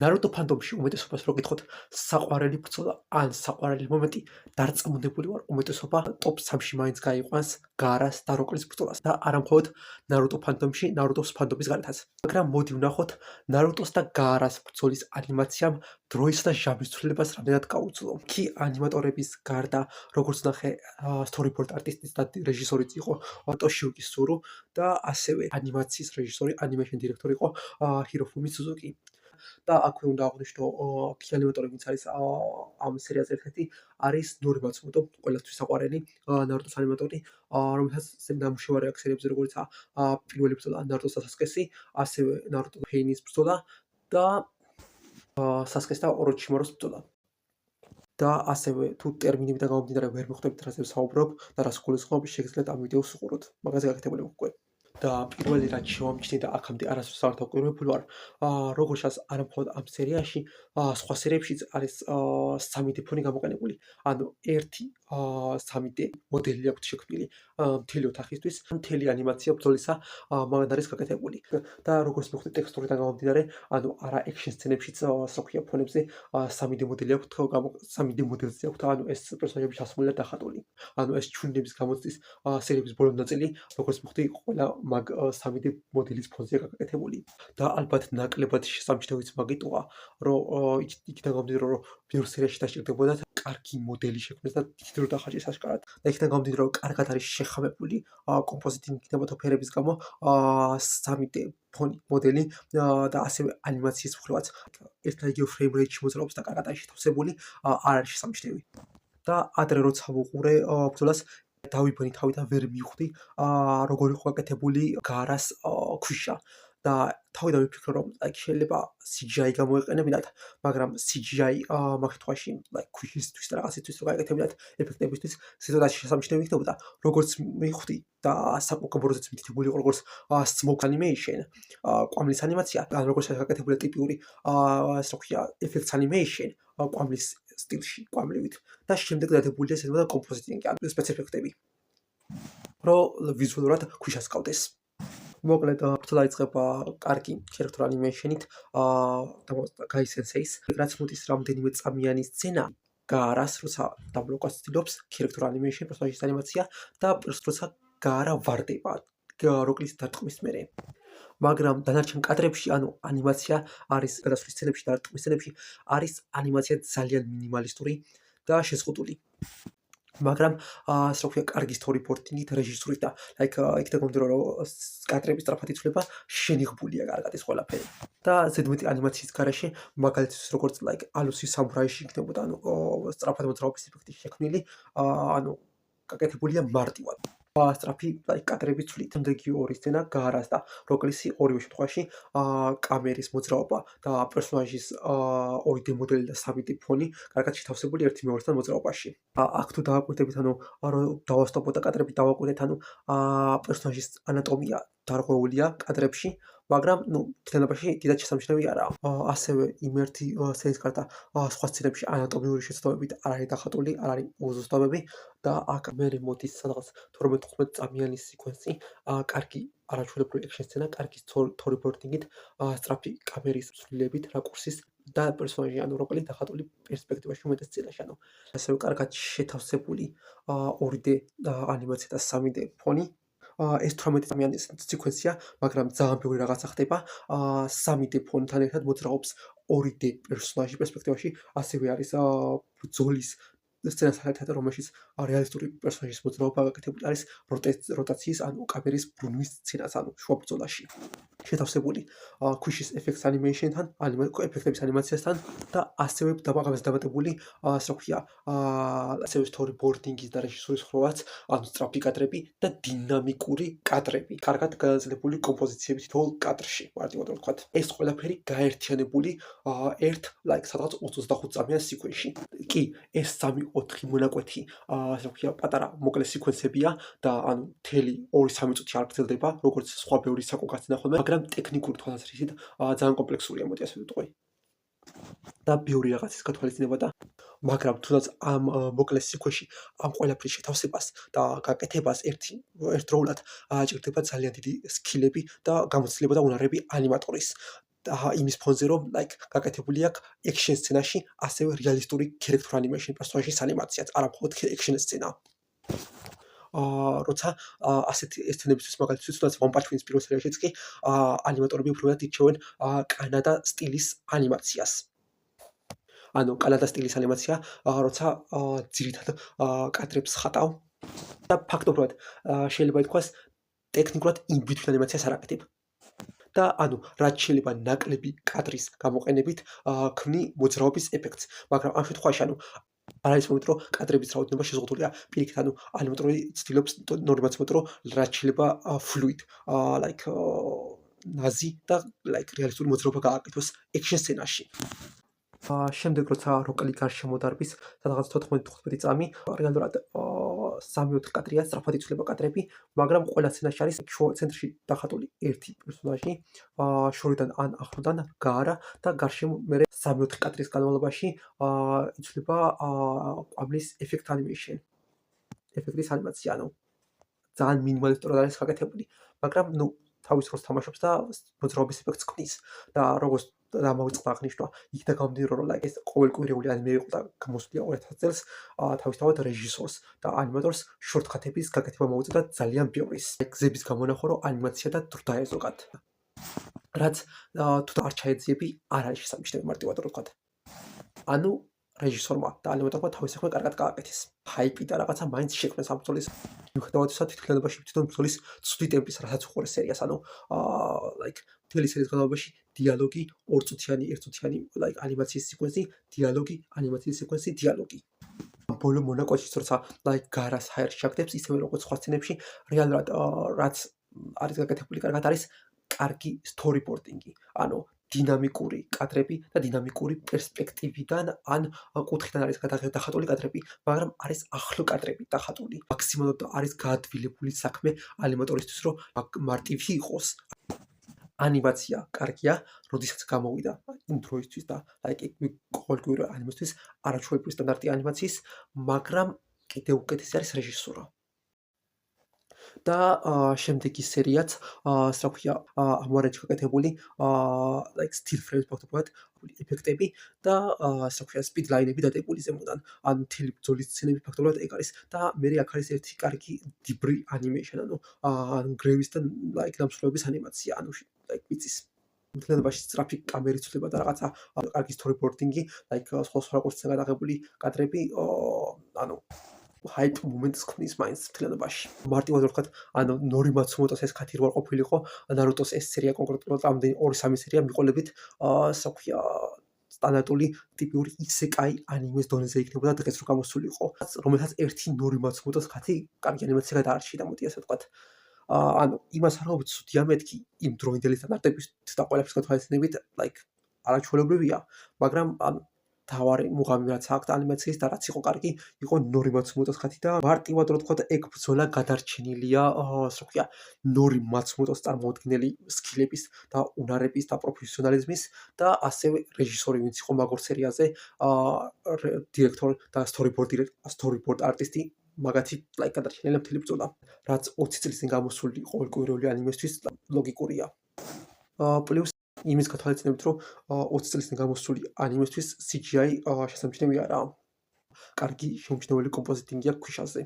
ნარუტო ფანდომში უმეტესობას რო გითხოთ საყვარელი ბრძოლა ან საყვარელი მომენტი დარწმუნებული ვარ უმეტესობა ტოპ 3-ში მაინც გაიყვანს გაარას და როკლის ბრძოლას და არა მხოლოდ ნარუტო ფანდომში ნარუტოს ფანდომის გარეთაც მაგრამ მოდი ვნახოთ ნარუტოს და გაარას ბრძოლის ანიმაციამ დროის და ჟამის ცვლილებას რამდენად გაუძლო კი ანიმატორების გარდა როგორც ნახე სტორიბორდ არტისტის და რეჟისორიც იყო ტოშიუკი სურუ და ასევე ანიმაციის რეჟისორი ანიმეიშენ დირექტორი იყო ჰიროფუმი სუზუკი და აქვე უნდა აღვნიშნო ანიმატორი ვინც არის ამ სერიალზე ერთ-ერთი არის ნორი მაცუმოტო ყველასთვის საყვარელი ნარუტოს ანიმატორი რომელსაც ნამუშევარი აქვს სერიალებზე როგორიცაა პირველი ბრძოლა ნარუტოს და სასკესი ასევე ნარუტო ჰეინის ბრძოლა და სასკეს და ოროჩიმაროს ბრძოლა და ასევე თუ ტერმინებიდან გამომდინარე ვერ მოხვდებით რაზე ვსაუბრობ და რას გულისხმობ შეგიძლიათ ამ ვიდეოს უყუროთ მაგაზე გაკეთებული მოგვიყვება და პირველი რაც შევამჩნი და აქამდე არასდროს არ დავკვირვებული ვარ როგორც ჩანს არა მხოლოდ ამ სერიაში სხვა სერიებშიც არის 3D ფონი გამოყენებული ანუ ერთი 3D მოდელი აქვს შექმნილი მთელი ოთახისთვის მთელი ანიმაცია ბრძოლისა მაგად არის გაკეთებული და როგორც მოხდა ტექსტურიდან გამომდინარე ანუ არა ექშენ სცენებშიც სოქია ფონებზე 3D მოდელი აქვს 3D მოდელზე აქვს ანუ ეს პერსონაჟები ჩასმულია დახატული ანუ ეს ჩვენების გამოცდის სერიების ბოლო ნაწილი როგორც მოხდა ყველა მაგ 3D მოდელის ფონზე გაკეთებული და ალბათ ნაკლებად შესამჩნევიც მაგიტოა რომ იქიდან გამომდინარე რომ ბევრ სერიაში დასჭირდებოდა კარგი მოდელი შექმნეს და თითო დახაჭეს აშკარად და იქიდან გამომდინარე რომ კარგად არის შეხამებული კომპოზიტინგი კინემატოგრაფების გამო 3D ფონი მოდელი და ასევე ანიმაციის მხრივაც ერთ და იგივე ფრეიმ რეიტში მოძრაობს და კარგად არის შეთავსებული არ არის შესამჩნევი და ადრე როცა ვუყურე ბრძოლას დავიბნი თავიდან ვერ მივხვდი როგორ იყო გაკეთებული გაარას ქვიშა და თავიდან ვიფიქრე რომ შეიძლება CGI გამოეყენებინათ მაგრამ CGI მაგ შემთხვევაში ქვიშისთვის და რაღაცისთვის რო გაეკეთებინათ ეფექტებისთვის ცოტა შესამჩნევი იქნებოდა როგორც მივხვდი და საკუთრებურზეც მითითებული იყო როგორც smoke animation კვამლის ანიმაცია ან როგორც გაკეთებული ტიპიური ასე რო ქვია effects animation კვამლის სტილში კვამლივით და შემდეგ დადებულია ესეთება კომპოზიტინგი ან სპეციფიკები რომ ვიზუალურად ქვიშას ყავდეს მოკლედ ბრძოლა იწყება კარგი ქერექტორ ანიმეიშენით გაისენსეის რაც მოდის რამდენიმე წამიანი სცენა გაარას როცა დაბლოკას ცდილობს ქერექტორ ანიმეიშენ პერსონაჟის ანიმაცია და როცა გაარა ვარდება როკლის დარტყმის მერე მაგრამ დანარჩენ კადრებში ანუ ანიმაცია არის გადასვლის სცენებში და დარტყმის სცენებში არის ანიმაცია ძალიან მინიმალისტური და შეზღუდული მაგრამ ასე რომ კარგი სტორიბორდინგით რეჟისურით და იქიდან გამომდინარე რომ კადრების სწრაფად იცვლება შენიღბულია კარგად ეს ყველაფერი და ზედმეტი ანიმაციის გარეშე მაგალითად როგორც ალუსის სამურაიში იქნებოდა ანუ სწრაფად მოძრაობის ეფექტი შექმნილი ანუ გაკეთებულია მარტივად სწრაფი კადრების ცვლით. შემდეგი ორი სცენა გაარას და როკლისი ორივე შემთხვევაში კამერის მოძრაობა და პერსონაჟის 2D მოდელი და 3D ფონი კარგად შეთავსებული ერთი მეორესთან მოძრაობაში. აქ თუ დავაკვირდებით, ანუ დავასტოპოთ და კადრები დავაკვირდეთ, ანუ პერსონაჟის ანატომია დარღვეულია კადრებში, მაგრამ თითქოსი დიდად შესამჩნევი არაა. ასევე იმ ერთი სცენის გარდა სხვა სცენებში ანატომიური შეცდომებით არ არის დახატული, არ არის უზუსტობები და აქ მერე მოდის სადღაც 12-15 წამიანი სეკვენსი, კარგი არაჩვეულებრივი ექშენ სცენა, კარგი სტორიბორდინგით, სწრაფი კამერის ცვლილებით, რაკურსის და პერსონაჟი ანუ როკელი დახატული პერსპექტივაში უმეტეს სცენაში, ანუ ასევე კარგად შეთავსებული 2D ანიმაცია და 3D ფონი. ეს 18 წამიანი სეკვენსია, მაგრამ ძალიან ბევრი რაღაცა ხდება 3D ფონთან ერთად მოძრაობს 2D პერსონაჟი პერსპექტივაში, ასევე არის ბრძოლის სცენასთან ერთად, რომელშიც რეალისტური პერსონაჟის მოძრაობა გაკეთებული არის როტაციის, ანუ კამერის ბრუნვის სცენას, ანუ შუა ბრძოლაში. შეთავსებული ქვიშის ეფექტს ანიმეიშენთან, ეფექტების ანიმაციასთან და ასევე დამატებული, ასე რომ ქვია, ასევე სტორიბორდინგის და რეჟისურის ხროვაც, ანუ სწრაფი კადრები და დინამიკური კადრები, კარგად განაწილებული კომპოზიციები თითოეულ კადრში, მარტივად რომ ვთქვათ. ეს ყველაფერი გაერთიანებული ერთ სადღაც 25 წამიან სეკვენსში. კი, ეს 3-4 მონაკვეთი, ასე რომ ქვია, პატარა მოკლე სეკვენსებია და ანუ მთელი 2-3 წუთი არ გრძელდება, როგორც სხვა ბევრი საკონკასტი ნახულმა, მაგრამ ტექნიკური თვალსაზრისით ძალიან კომპლექსურია, მოდი ასე ვიტყვი. და ბევრი რაღაცის გათვალისწინება და მაგრამ თუნდაც ამ მოკლე სეკვენსში ამ ყველაფრის შეთავსებას და გაკეთებას ერთდროულად ჭირდება ძალიან დიდი სკილები და გამოცდილება და უნარები ანიმატორის. იმის ფონზე, რომ გაკეთებული აქვს action სცენაში ასევე რეალისტური character animation პერსონაჟის ანიმაციაც, არა მხოლოდ action სცენა. როცა ასეთი სცენებისთვის მაგალითად თუნდაც One Punch Man-ის პირველ სერიალშიც კი ანიმატორები უბრალოდ ირჩევენ კანადა სტილის ანიმაციას. ანუ კანადა სტილის ანიმაცია, როცა ძირითად კადრებს ხატავ და ფაქტობრივად შეიძლება ითქვას ტექნიკურად in-between ანიმაციას არ აკეთებ. და ანუ რაც შეიძლება ნაკლები კადრის გამოყენებით ქმნი მოძრაობის ეფექტს, მაგრამ ამ შემთხვევაში არ არის მომენტი, რომ კადრების რაოდენობა შეზღუდულია. პირიქით, ანიმატორი ცდილობს ნორმაც მომენტი, რომ რაც შეიძლება fluid, ნაზი და რეალისტური მოძრაობა გააკეთოს action სცენაში. შემდეგ როცა როკ-ალი გარშემო დარბის სადღაც 14-15 წამი, რეალურად 3-4 კადრია, სწრაფად იცვლება კადრები, მაგრამ ყველა სცენაში არის ცენტრში დახატული ერთი პერსონაჟი, შორიდან ან ახლოდან გაარა და გარშემო მერე 3-4 კადრის განმავლობაში იცვლება ყვავლის ეფექტის ანიმაცია, ძალიან მინიმალისტურად არის გაკეთებული, მაგრამ თავის როლს თამაშობს და მოძრაობის ეფექტს ქმნის და როგორც დამავიწყდა აღნიშნვა, იქიდან გამომდინარე, რომ ეს ყოველკვირეული ანიმე იყო და გამოსვლია 2000 წელს, თავისთავად რეჟისორს და ანიმატორს შორტკატების გაკეთება მოუწოდა ძალიან ბევრის. გზების გამონახვა, რომ ანიმაცია და დრო დაეზოგათ. რაც თუ არ ჩაეძიები, არ არის შესამჩნევი მარტივად რო ვთქვათ. ანუ რეჟისორმა და ანიმატორმა თავის საქმე კარგად გააკეთეს. ჰაიპი და რაღაცა მაინც შექმნეს ამ ბრძოლის. მიუხედავად ისა, თვითმფრინავებაში თვითონ ბრძოლის ცუდი ტემპის, რასაც უყურეს სერიას, მთელი სერიის განმავლობაში დიალოგი, ორწუთიანი, ერთწუთიანი ანიმაციის სეკვენსი, დიალოგი, ანიმაციის სეკვენსი, დიალოგი. ბოლო მონაკვეთში, როცა გარას ჰაერში ჩაგდებს, ისევე როგორც სხვა სცენებში, რეალურად რაც არის გაკეთებული კარგად, არის კარგი storyboarding-ი, ანუ დინამიკური კადრები და დინამიკური პერსპექტივიდან ან კუთხიდან არის დახატული კადრები, მაგრამ არის ახლო კადრები დახატული. მაქსიმალურად არის გაადვილებული საქმე ანიმატორისთვის, რომ მარტივი იყოს. ანიმაცია კარგია, როდესაც გამოვიდა იმ დროისთვის და ყოველკვირე ანიმისთვის არაჩვეულებრივი სტანდარტი ანიმაციის, მაგრამ კიდევ უკეთესი არის რეჟისურა. და შემდეგი სერიაც, რა ქვია, ამგვარად გაკეთებული still frames ფაქტობრივად ეფექტები და რა ქვია, speed line-ები დადებული ზემოდან. ან მთელი ბრძოლის სცენები ფაქტობრივად ეგ არის და მერე აქ არის ერთი კარგი debris animation, ანუ გრევის და დამსვლელობის ანიმაცია, მიწის მთლიანობაში სწრაფი კამერით ცვლილება და რაღაცა კარგი storyboarding-ი, სხვა რაკურსზე გადაღებული კადრები, hype moments ქმნის მაინც მთლიანობაში. მარტივად ვთქვათ, ნორი მაცუმოტოს ეს ქათი რო არ ყოფილიყო, ნარუტოს ეს სერია კონკრეტულად ამდენი 2-3 სერია მიყოლებით, სტანდარტული ტიპიური ისეკაი ანიმეს დონეზე იქნებოდა დღეს რო გამოსულიყო, რომელსაც ერთი ნორი მაცუმოტოს ქათი კარგი ანიმაცია გადაარჩია, მოდი ასე ვთქვათ. იმას არ ვიცოდია მეთქი იმ დროინდელი სტანდარტების და ყველაფრის გათვალისწინებით, არაჩვეულებრივია, მაგრამ თავარი მუღამი რაც აქვს ანიმაციის და რაც იყო კარგი, იყო ნორი მაცუმოტოს ხათი და მარტივად რო ვთქვათ, ეგ ბრძოლა გადარჩენილია, ნორი მაცუმოტოს წარმოუდგენელი სკილების და უნარების და პროფესიონალიზმის და ასევე რეჟისორი, ვინც იყო მაგორ სერიაზე, დირექტორი და storyboard არტისტი, მაგათი გადარჩენილია მთელი ბრძოლა, რაც 20 წლის წინ გამოსული ყოველკვირეული ანიმესთვის ლოგიკურია. პლუს იმის გათვალისწინებით, რომ 20 წლის წინ გამოსული ანიმესთვის CGI შესამჩნევი არაა. კარგი შემჩნეველი კომპოზიტინგი აქვს ქვიშაზე.